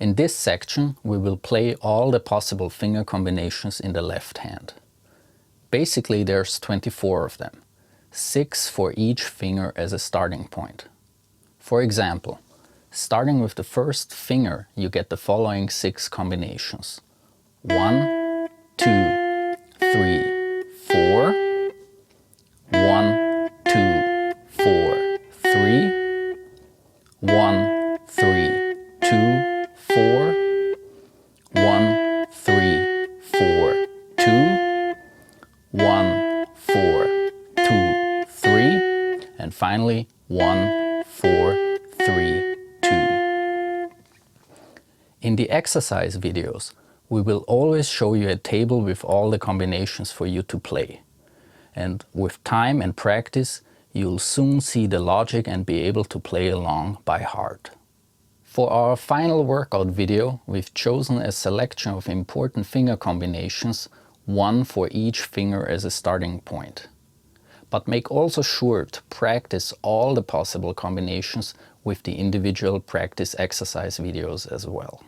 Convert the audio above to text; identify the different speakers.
Speaker 1: In this section, we will play all the possible finger combinations in the left hand. Basically, there's 24 of them, 6 for each finger as a starting point. For example, starting with the first finger, you get the following 6 combinations. 1, 2, 3, 4. 1, 2, 4, 3. 1, 3, 2, 4. 1, 3, 4, 2. 1, 4, 2, 3. And finally 1, 4, 3, 2. In the exercise videos, we will always show you a table with all the combinations for you to play. And with time and practice, you'll soon see the logic and be able to play along by heart. For our final workout video, we've chosen a selection of important finger combinations, 1 for each finger as a starting point. But make also sure to practice all the possible combinations with the individual practice exercise videos as well.